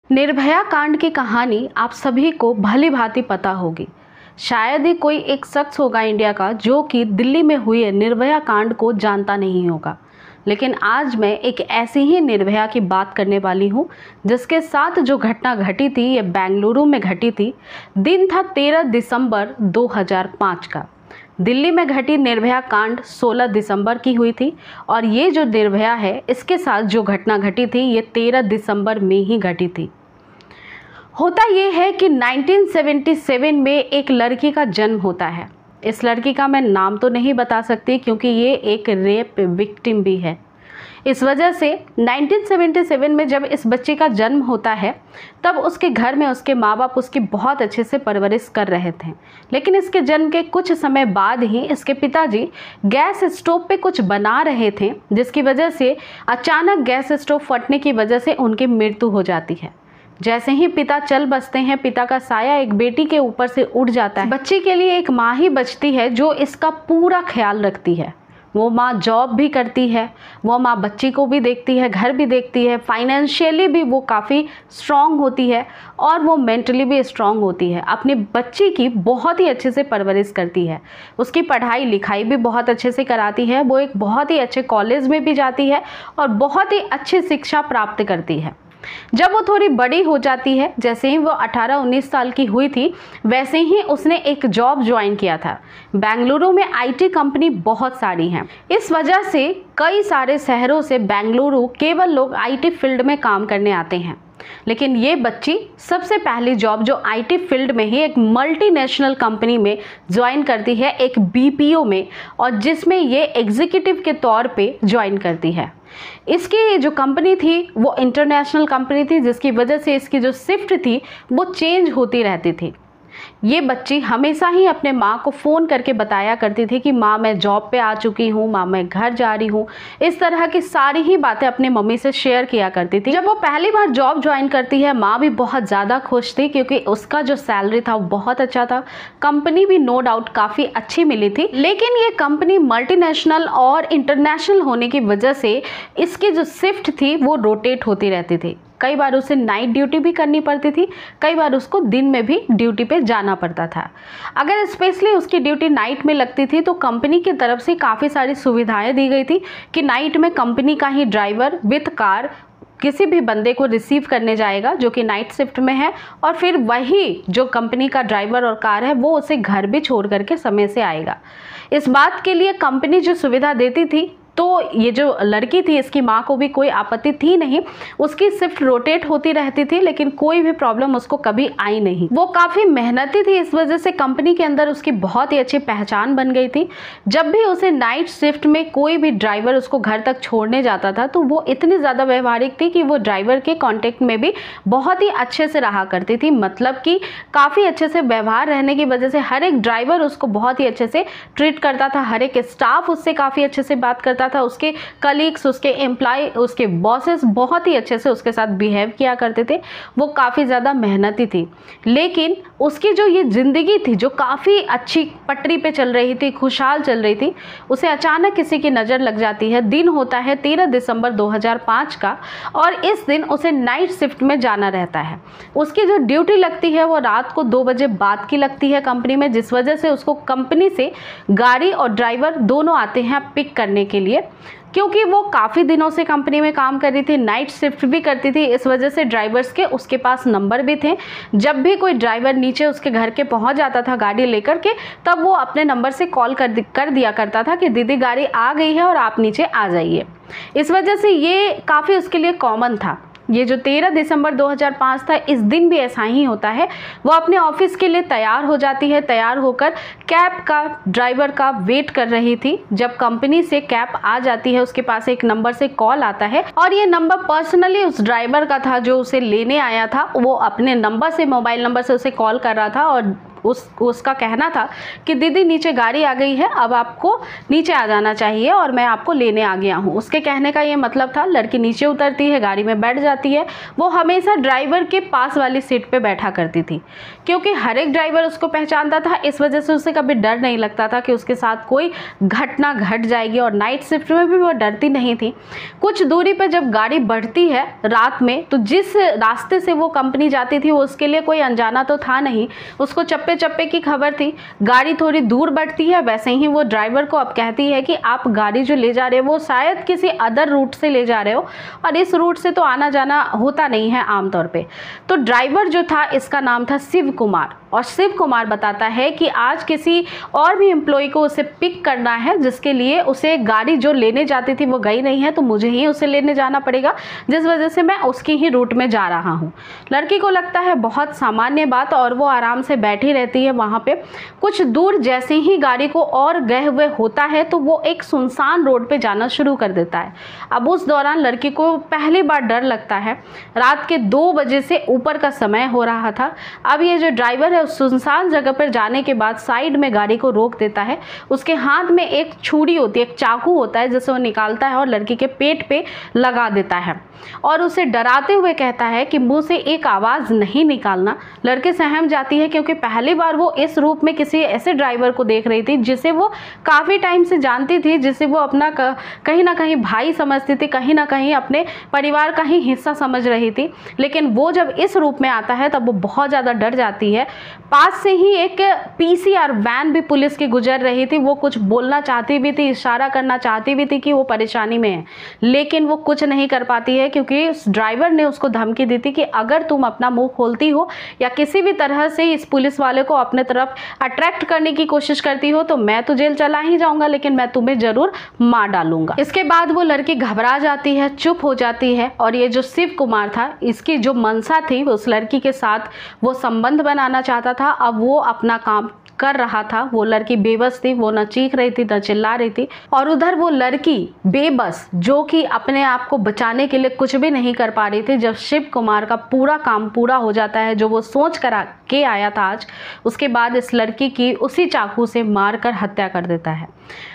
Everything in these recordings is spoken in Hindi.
निर्भया कांड की कहानी आप सभी को भली भांति पता होगी। शायद ही कोई एक शख्स होगा इंडिया का जो कि दिल्ली में हुए निर्भया कांड को जानता नहीं होगा। लेकिन आज मैं एक ऐसी ही निर्भया की बात करने वाली हूँ जिसके साथ जो घटना घटी थी ये बेंगलुरु में घटी थी। दिन था 13 दिसंबर 2005 का। दिल्ली में घटी निर्भया कांड 16 दिसंबर की हुई थी और ये जो निर्भया है इसके साथ जो घटना घटी थी ये 13 दिसंबर में ही घटी थी। होता ये है कि 1977 में एक लड़की का जन्म होता है। इस लड़की का मैं नाम तो नहीं बता सकती क्योंकि ये एक रेप विक्टिम भी है। इस वजह से 1977 में जब इस बच्चे का जन्म होता है तब उसके घर में उसके माँ बाप उसकी बहुत अच्छे से परवरिश कर रहे थे। लेकिन इसके जन्म के कुछ समय बाद ही इसके पिताजी गैस स्टोव पे कुछ बना रहे थे जिसकी वजह से अचानक गैस स्टोव फटने की वजह से उनकी मृत्यु हो जाती है। जैसे ही पिता चल बसते हैं पिता का साया एक बेटी के ऊपर से उड़ जाता है। बच्ची के लिए एक माँ ही बचती है जो इसका पूरा ख्याल रखती है। वो माँ जॉब भी करती है, वो माँ बच्ची को भी देखती है, घर भी देखती है, फाइनेंशियली भी वो काफ़ी स्ट्रॉन्ग होती है और वो मेंटली भी स्ट्रॉन्ग होती है। अपनी बच्ची की बहुत ही अच्छे से परवरिश करती है, उसकी पढ़ाई लिखाई भी बहुत अच्छे से कराती है, वो एक बहुत ही अच्छे कॉलेज में भी जाती है और बहुत ही अच्छी शिक्षा प्राप्त करती है। जब वो थोड़ी बड़ी हो जाती है, जैसे ही वो 18-19 साल की हुई थी वैसे ही उसने एक जॉब ज्वाइन किया था। बेंगलुरु में आईटी कंपनी बहुत सारी हैं। इस वजह से कई सारे शहरों से बेंगलुरु केवल लोग आईटी फील्ड में काम करने आते हैं। लेकिन ये बच्ची सबसे पहली जॉब जो आईटी फील्ड में ही एक मल्टीनेशनल कंपनी में ज्वाइन करती है, एक बीपीओ में, और जिसमें ये एग्जीक्यूटिव के तौर पे ज्वाइन करती है। इसकी जो कंपनी थी वो इंटरनेशनल कंपनी थी जिसकी वजह से इसकी जो शिफ्ट थी वो चेंज होती रहती थी। ये बच्ची हमेशा ही अपने माँ को फ़ोन करके बताया करती थी कि माँ मैं जॉब पे आ चुकी हूँ, माँ मैं घर जा रही हूँ। इस तरह की सारी ही बातें अपने मम्मी से शेयर किया करती थी। जब वो पहली बार जॉब ज्वाइन करती है माँ भी बहुत ज़्यादा खुश थी क्योंकि उसका जो सैलरी था वो बहुत अच्छा था। कंपनी भी नो डाउट काफ़ी अच्छी मिली थी। लेकिन ये कंपनी मल्टीनेशनल और इंटरनेशनल होने की वजह से इसकी जो शिफ्ट थी वो रोटेट होती रहती थी। कई बार उसे नाइट ड्यूटी भी करनी पड़ती थी, कई बार उसको दिन में भी ड्यूटी पे जाना पड़ता था। अगर स्पेशली उसकी ड्यूटी नाइट में लगती थी तो कंपनी की तरफ से काफ़ी सारी सुविधाएं दी गई थी कि नाइट में कंपनी का ही ड्राइवर विथ कार किसी भी बंदे को रिसीव करने जाएगा जो कि नाइट शिफ्ट में है, और फिर वही जो कंपनी का ड्राइवर और कार है वो उसे घर भी छोड़ करके समय से आएगा। इस बात के लिए कंपनी जो सुविधा देती थी तो ये जो लड़की थी इसकी माँ को भी कोई आपत्ति थी नहीं। उसकी शिफ्ट रोटेट होती रहती थी लेकिन कोई भी प्रॉब्लम उसको कभी आई नहीं। वो काफ़ी मेहनती थी, इस वजह से कंपनी के अंदर उसकी बहुत ही अच्छी पहचान बन गई थी। जब भी उसे नाइट शिफ्ट में कोई भी ड्राइवर उसको घर तक छोड़ने जाता था तो वो इतनी ज़्यादा व्यवहारिक थी कि वो ड्राइवर के कॉन्टेक्ट में भी बहुत ही अच्छे से रहा करती थी। मतलब कि काफ़ी अच्छे से व्यवहार रहने की वजह से हर एक ड्राइवर उसको बहुत ही अच्छे से ट्रीट करता था, हर एक स्टाफ उससे काफ़ी अच्छे से बात करता था, उसके कलीग्स, उसके एम्प्लॉय, उसके बॉसेस बहुत ही अच्छे से उसके साथ बिहेव किया करते थे। वो काफ़ी ज़्यादा मेहनती थी। लेकिन उसकी जो ये ज़िंदगी थी जो काफ़ी अच्छी पटरी पे चल रही थी, खुशहाल चल रही थी, उसे अचानक किसी की नज़र लग जाती है। दिन होता है 13 दिसंबर 2005 का और इस दिन उसे नाइट शिफ्ट में जाना रहता है। उसकी जो ड्यूटी लगती है वो रात को 2 बजे बाद की लगती है कंपनी में, जिस वजह से उसको कंपनी से गाड़ी और ड्राइवर दोनों आते हैं पिक करने के लिए। क्योंकि वो काफ़ी दिनों से कंपनी में काम कर रही थी, नाइट शिफ्ट भी करती थी, इस वजह से ड्राइवर्स के उसके पास नंबर भी थे। जब भी कोई ड्राइवर नीचे उसके घर के पहुंच जाता था गाड़ी लेकर के तब वो अपने नंबर से कॉल कर दिया करता था कि दीदी गाड़ी आ गई है और आप नीचे आ जाइए। इस वजह से ये काफ़ी उसके लिए कॉमन था। ये जो 13 दिसंबर 2005 था इस दिन भी ऐसा ही होता है। वो अपने ऑफिस के लिए तैयार हो जाती है, तैयार होकर कैब का ड्राइवर का वेट कर रही थी। जब कंपनी से कैब आ जाती है उसके पास एक नंबर से कॉल आता है और ये नंबर पर्सनली उस ड्राइवर का था जो उसे लेने आया था। वो अपने नंबर से, मोबाइल नंबर से उसे कॉल कर रहा था और उसका कहना था कि दीदी नीचे गाड़ी आ गई है, अब आपको नीचे आ जाना चाहिए और मैं आपको लेने आ गया हूँ। उसके कहने का ये मतलब था। लड़की नीचे उतरती है, गाड़ी में बैठ जाती है। वो हमेशा ड्राइवर के पास वाली सीट पे बैठा करती थी, क्योंकि हर एक ड्राइवर उसको पहचानता था। इस वजह से उसे कभी डर नहीं लगता था कि उसके साथ कोई घटना घट जाएगी, और नाइट शिफ्ट में भी वो डरती नहीं थी। कुछ दूरी पर जब गाड़ी बढ़ती है रात में, तो जिस रास्ते से वो कंपनी जाती थी वो उसके लिए कोई अनजाना तो था नहीं, उसको चप्पे चप्पे की खबर थी। गाड़ी थोड़ी दूर बढ़ती है, वैसे ही वो ड्राइवर को अब कहती है कि आप गाड़ी जो ले जा रहे हो वो शायद किसी अदर रूट से ले जा रहे हो, और इस रूट से तो आना जाना होता नहीं है आमतौर पे। तो ड्राइवर जो था, इसका नाम था शिव कुमार, और शिव कुमार बताता है कि आज किसी और भी एम्प्लॉय को उसे पिक करना है, जिसके लिए उसे गाड़ी जो लेने जाती थी वो गई नहीं है, तो मुझे ही उसे लेने जाना पड़ेगा, जिस वजह से मैं उसकी ही रूट में जा रहा हूँ। लड़की को लगता है बहुत सामान्य बात, और वो आराम से बैठी रहती है वहाँ पे। कुछ दूर जैसे ही गाड़ी को और गए हुए होता है तो वो एक सुनसान रोड पे जाना शुरू कर देता है। अब उस दौरान लड़की को पहली बार डर लगता है। रात के 2 बजे से ऊपर का समय हो रहा था। अब ये जो ड्राइवर है उस सुनसान जगह पर जाने के बाद साइड में गाड़ी को रोक देता है। उसके हाथ में एक छुरी होती है, एक चाकू होता है, जिसे वो निकालता है और लड़की के पेट पे लगा देता है, और उसे डराते हुए कहता है कि मुंह से एक आवाज़ नहीं निकालना। लड़की सहम जाती है, क्योंकि पहली बार वो इस रूप में किसी ऐसे ड्राइवर को देख रही थी जिसे वो काफ़ी टाइम से जानती थी, जिसे वो अपना कहीं ना कहीं भाई समझती थी, कहीं ना कहीं अपने परिवार का ही हिस्सा समझ रही थी। लेकिन वो जब इस रूप में आता है तब वो बहुत ज़्यादा डर जाती है। पास से ही एक PCR वैन भी पुलिस की गुजर रही थी। वो कुछ बोलना चाहती भी थी, इशारा करना चाहती भी थी कि वो परेशानी में है, लेकिन वो कुछ नहीं कर पाती है, क्योंकि उस ड्राइवर ने उसको धमकी दी थी कि अगर तुम अपना मुंह खोलती हो या किसी भी तरह से इस पुलिस वाले को अपने तरफ अट्रैक्ट करने की कोशिश करती हो तो मैं तो जेल चला ही जाऊंगा, लेकिन मैं तुम्हें जरूर मार डालूंगा। इसके बाद वो लड़की घबरा जाती है, चुप हो जाती है, और ये जो शिव कुमार था, इसकी जो मंशा थी उस लड़की के साथ वो संबंध बनाना चाहता था। अब वो अपना काम कर रहा था। वो लड़की बेबस थी, वो न चीख रही थी न चिल्ला रही थी, और उधर वो लड़की बेबस जो कि अपने आप को बचाने के लिए कुछ भी नहीं कर पा रही थी। जब शिव कुमार का पूरा काम पूरा हो जाता है जो वो सोच कर के आया था आज, उसके बाद इस लड़की की उसी चाकू से मारकर हत्या कर देता है।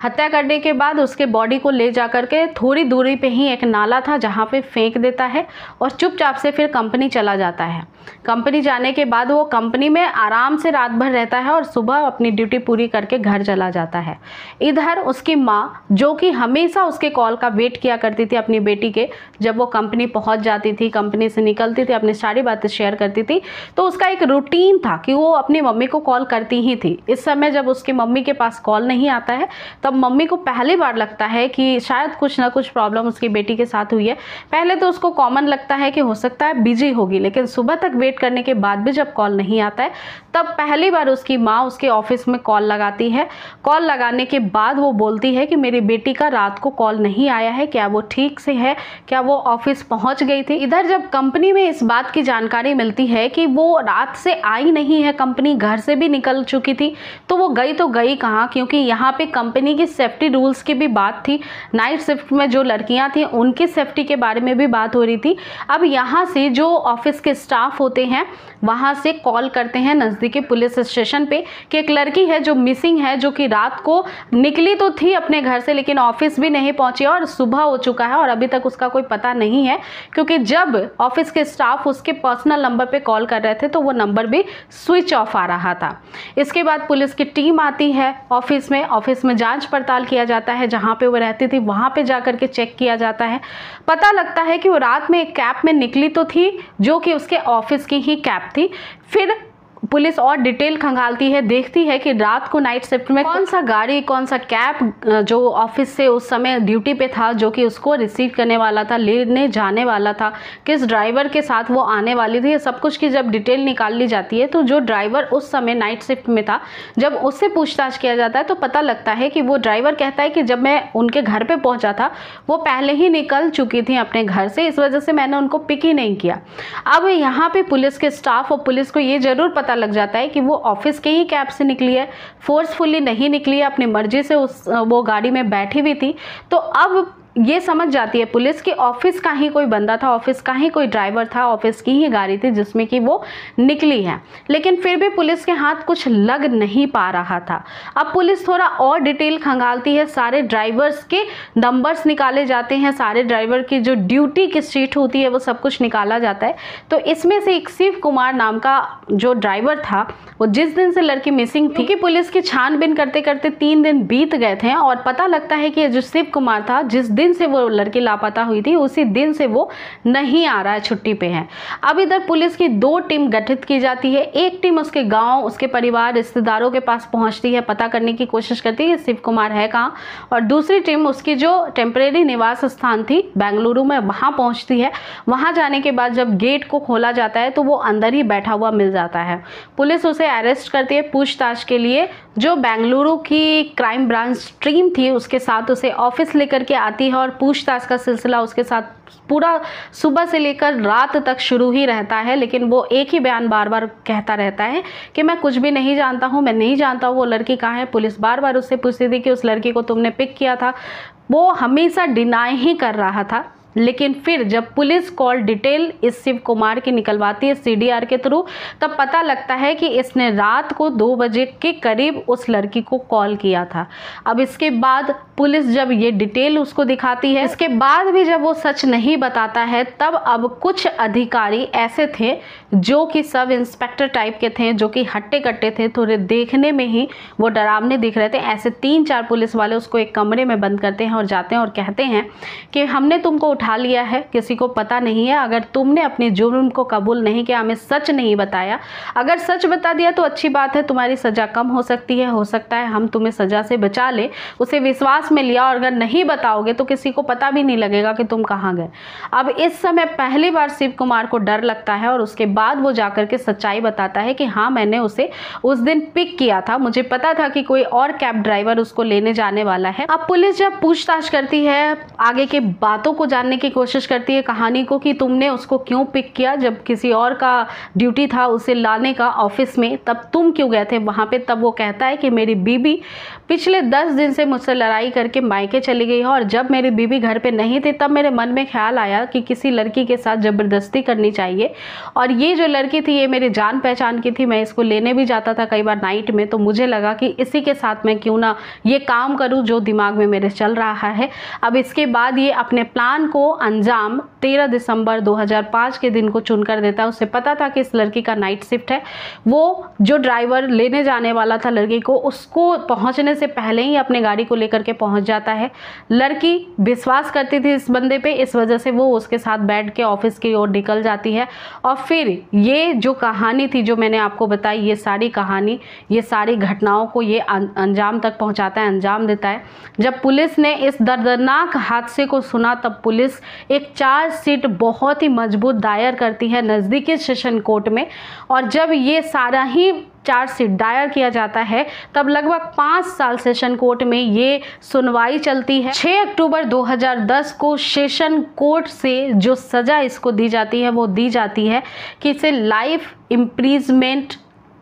हत्या करने के बाद उसके बॉडी को ले जा करके थोड़ी दूरी पे ही एक नाला था जहाँ पे फेंक देता है, और चुपचाप से फिर कंपनी चला जाता है। कंपनी जाने के बाद वो कंपनी में आराम से रात भर रहता है और सुबह अपनी ड्यूटी पूरी करके घर चला जाता है। इधर उसकी माँ, जो कि हमेशा उसके कॉल का वेट किया करती थी अपनी बेटी के, जब वो कंपनी पहुंच जाती थी, कंपनी से निकलती थी, अपनी सारी बातें शेयर करती थी, तो उसका एक रूटीन था कि वो अपनी मम्मी को कॉल करती ही थी। इस समय जब उसकी मम्मी के पास कॉल नहीं आता है तब मम्मी को पहली बार लगता है कि शायद कुछ ना कुछ प्रॉब्लम उसकी बेटी के साथ हुई है। पहले तो उसको कॉमन लगता है कि हो सकता है बिजी होगी, लेकिन सुबह तक वेट करने के बाद भी जब कॉल नहीं आता है तब पहली बार उसकी माँ उसके ऑफिस में कॉल लगाती है। कॉल लगाने के बाद वो बोलती है कि मेरी बेटी का रात को कॉल नहीं आया है, क्या वो ठीक से है, क्या वो ऑफिस पहुंच गई थी। इधर जब कंपनी में इस बात की जानकारी मिलती है कि वो रात से आई नहीं है, कंपनी घर से भी निकल चुकी थी, तो वो गई तो गई कहाँ, क्योंकि यहाँ पे कंपनी की सेफ्टी रूल्स की भी बात थी। नाइट शिफ्ट में जो लड़कियां थी उनकी सेफ्टी के बारे में भी बात हो रही थी। अब यहाँ से जो ऑफिस के स्टाफ होते हैं वहाँ से कॉल करते हैं नज़दीकी पुलिस स्टेशन पे कि एक लड़की है जो मिसिंग है, जो कि रात को निकली तो थी अपने घर से लेकिन ऑफिस भी नहीं पहुंची और सुबह हो चुका है और अभी तक उसका कोई पता नहीं है, क्योंकि जब ऑफिस के स्टाफ उसके पर्सनल नंबर पे कॉल कर रहे थे तो वो नंबर भी स्विच ऑफ आ रहा था। इसके बाद पुलिस की टीम आती है ऑफिस में जांच पड़ताल किया जाता है। जहाँ पे वो रहती थी वहाँ पे जा करके चेक किया जाता है। पता लगता है कि वो रात में एक कैब में निकली तो थी जो कि उसके ऑफिस की ही कैब थी। फिर पुलिस और डिटेल खंगालती है, देखती है कि रात को नाइट शिफ्ट में कौन सा गाड़ी, कौन सा कैब जो ऑफिस से उस समय ड्यूटी पे था, जो कि उसको रिसीव करने वाला था, लेने जाने वाला था, किस ड्राइवर के साथ वो आने वाली थी, ये सब कुछ की जब डिटेल निकाल ली जाती है तो जो ड्राइवर उस समय नाइट शिफ्ट में था, जब उससे पूछताछ किया जाता है तो पता लगता है कि वो ड्राइवर कहता है कि जब मैं उनके घर पर पहुँचा था वो पहले ही निकल चुकी थी अपने घर से, इस वजह से मैंने उनको पिक ही नहीं किया। अब यहाँ पे पुलिस के स्टाफ और पुलिस को ये जरूर पता लग जाता है कि वो ऑफिस के ही कैब से निकली है, फोर्सफुली नहीं निकली है, अपनी मर्जी से वो गाड़ी में बैठी हुई थी। तो अब ये समझ जाती है पुलिस कि ऑफिस का ही कोई बंदा था, ऑफिस का ही कोई ड्राइवर था, ऑफिस की ही गाड़ी थी जिसमें कि वो निकली है। लेकिन फिर भी पुलिस के हाथ कुछ लग नहीं पा रहा था। अब पुलिस थोड़ा और डिटेल खंगालती है, सारे ड्राइवर्स के नंबर्स निकाले जाते हैं, सारे ड्राइवर की जो ड्यूटी की शीट होती है वो सब कुछ निकाला जाता है। तो इसमें से एक शिव कुमार नाम का जो ड्राइवर था, वो जिस दिन से लड़की मिसिंग थी कि पुलिस की छानबीन करते करते 3 दिन बीत गए थे और पता लगता है कि जो शिव कुमार था, जिस दिन से वो लड़की लापता हुई थी उसी दिन से वो नहीं आ रहा है, छुट्टी पे है। अब इधर पुलिस की 2 टीम गठित की जाती है। एक टीम उसके गांव, उसके परिवार, रिश्तेदारों के पास पहुंचती है, पता करने की कोशिश करती है शिव कुमार है कहाँ, और दूसरी टीम उसकी जो टेम्परेरी निवास स्थान थी बेंगलुरु में, वहां पहुंचती है। वहां जाने के बाद जब गेट को खोला जाता है तो वो अंदर ही बैठा हुआ मिल जाता है। पुलिस उसे अरेस्ट करती है पूछताछ के लिए। जो बेंगलुरु की क्राइम ब्रांच टीम थी उसके साथ उसे ऑफिस लेकर के आती है और पूछताछ का सिलसिला उसके साथ पूरा सुबह से लेकर रात तक शुरू ही रहता है। लेकिन वो एक ही बयान बार बार कहता रहता है कि मैं कुछ भी नहीं जानता हूँ, मैं नहीं जानता हूँ वो लड़की कहाँ है। पुलिस बार बार उससे पूछती थी कि उस लड़की को तुमने पिक किया था, वो हमेशा डिनाई ही कर रहा था। लेकिन फिर जब पुलिस कॉल डिटेल इस शिव कुमार की निकलवाती है सीडीआर के थ्रू, तब पता लगता है कि इसने रात को 2 बजे के करीब उस लड़की को कॉल किया था। अब इसके बाद पुलिस जब ये डिटेल उसको दिखाती है, इसके बाद भी जब वो सच नहीं बताता है, तब अब कुछ अधिकारी ऐसे थे जो कि सब इंस्पेक्टर टाइप के थे, जो कि हट्टे कट्टे थे, थोड़े देखने में ही वो डरावने दिख रहे थे। ऐसे 3-4 पुलिस वाले उसको एक कमरे में बंद करते हैं और जाते हैं और कहते हैं कि हमने तुमको उठा लिया है, किसी को पता नहीं है, अगर तुमने अपने जुर्म को कबूल नहीं किया, हमें सच नहीं बताया, अगर सच बता दिया तो अच्छी बात है, तुम्हारी सज़ा कम हो सकती है, हो सकता है हम तुम्हें सज़ा से बचा ले। उसे विश्वास में लिया, और अगर नहीं बताओगे तो किसी को पता भी नहीं लगेगा कि तुम कहाँ गए। अब इस समय पहली बार शिव कुमार को डर लगता है और उसके बाद वो जाकर के सच्चाई बताता है कि हाँ, मैंने उसे उस दिन पिक किया था, मुझे पता था कि कोई और कैब ड्राइवर उसको लेने जाने वाला है। अब पुलिस जब पूछताछ करती है, आगे के बातों को जानने की कोशिश करती है, कहानी को, कि तुमने उसको क्यों पिक किया जब किसी और का ड्यूटी था उसे लाने का ऑफिस में, तब तुम क्यों गए थे वहाँ पे। तब वो कहता है कि मेरी बीबी पिछले 10 दिन से मुझसे लड़ाई करके मायके चली गई है, और जब मेरी बीबी घर पे नहीं थी तब मेरे मन में ख्याल आया कि किसी लड़की के साथ ज़बरदस्ती करनी चाहिए, और ये जो लड़की थी ये मेरे जान पहचान की थी, मैं इसको लेने भी जाता था कई बार नाइट में, तो मुझे लगा कि इसी के साथ मैं क्यों ना ये काम करूँ जो दिमाग में मेरे चल रहा है। अब इसके बाद ये अपने प्लान को अंजाम 13 दिसंबर 2005 के दिन को चुनकर देता है। उसे पता था कि इस लड़की का नाइट शिफ्ट है। वो जो ड्राइवर लेने जाने वाला था लड़की को, उसको पहुंचने से पहले ही अपने गाड़ी को लेकर के पहुंच जाता है। लड़की विश्वास करती थी इस बंदे पे, इस वजह से वो उसके साथ बैठ के ऑफिस की ओर निकल जाती है। और फिर ये जो कहानी थी जो मैंने आपको बताई, ये सारी कहानी, ये सारी घटनाओं को ये अंजाम तक पहुंचाता है, अंजाम देता है। जब पुलिस ने इस दर्दनाक हादसे को सुना, तब पुलिस एक चार्जशीट बहुत ही मजबूत दायर करती है नज़दीकी सेशन कोर्ट में। और जब ये सारा ही चार्जशीट दायर किया जाता है, तब लगभग 5 साल सेशन कोर्ट में ये सुनवाई चलती है। 6 अक्टूबर 2010 को सेशन कोर्ट से जो सज़ा इसको दी जाती है वो दी जाती है कि इसे लाइफ इम्प्रिजमेंट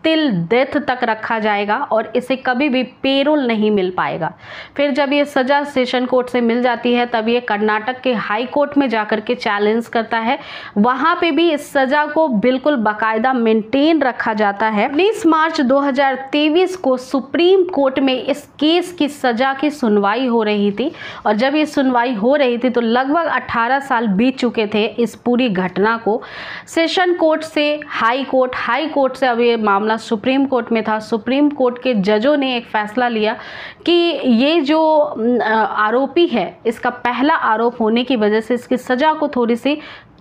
टिल डेथ तक रखा जाएगा और इसे कभी भी पेरोल नहीं मिल पाएगा। फिर जब ये सज़ा सेशन कोर्ट से मिल जाती है, तब ये कर्नाटक के हाई कोर्ट में जाकर के चैलेंज करता है। वहाँ पे भी इस सज़ा को बिल्कुल बाकायदा मेंटेन रखा जाता है। 19 मार्च 2023 को सुप्रीम कोर्ट में इस केस की सज़ा की सुनवाई हो रही थी, और जब ये सुनवाई हो रही थी तो लगभग 18 साल बीत चुके थे इस पूरी घटना को। सेशन कोर्ट से हाई कोर्ट, हाई कोर्ट से अब ये मामला सुप्रीम कोर्ट में था। सुप्रीम कोर्ट के जजों ने एक फैसला लिया कि ये जो आरोपी है, इसका पहला आरोप होने की वजह से इसकी सज़ा को थोड़ी सी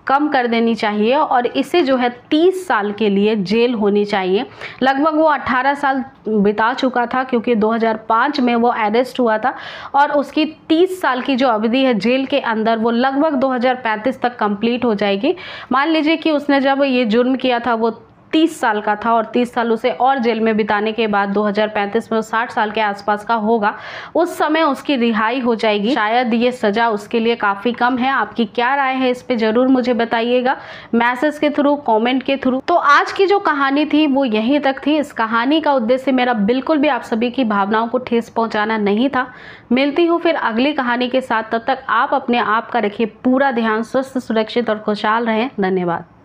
कम कर देनी चाहिए और इसे जो है 30 साल के लिए जेल होनी चाहिए। लगभग वो 18 साल बिता चुका था, क्योंकि 2005 में वो अरेस्ट हुआ था, और उसकी 30 साल की जो अवधि है जेल के अंदर, वो लगभग 2035 तक कंप्लीट हो जाएगी। मान लीजिए कि उसने जब ये जुर्म किया था वो 30 साल का था और 30 साल उसे और जेल में बिताने के बाद 2035 में वो 60 साल के आसपास का होगा, उस समय उसकी रिहाई हो जाएगी। शायद ये सजा उसके लिए काफ़ी कम है। आपकी क्या राय है इस पे ज़रूर मुझे बताइएगा, मैसेज के थ्रू, कमेंट के थ्रू। तो आज की जो कहानी थी वो यहीं तक थी। इस कहानी का उद्देश्य मेरा बिल्कुल भी आप सभी की भावनाओं को ठेस पहुंचाना नहीं था। मिलती हूँ फिर अगली कहानी के साथ। तब तक आप अपने आप का रखिए पूरा ध्यान, स्वस्थ, सुरक्षित और खुशहाल रहें। धन्यवाद।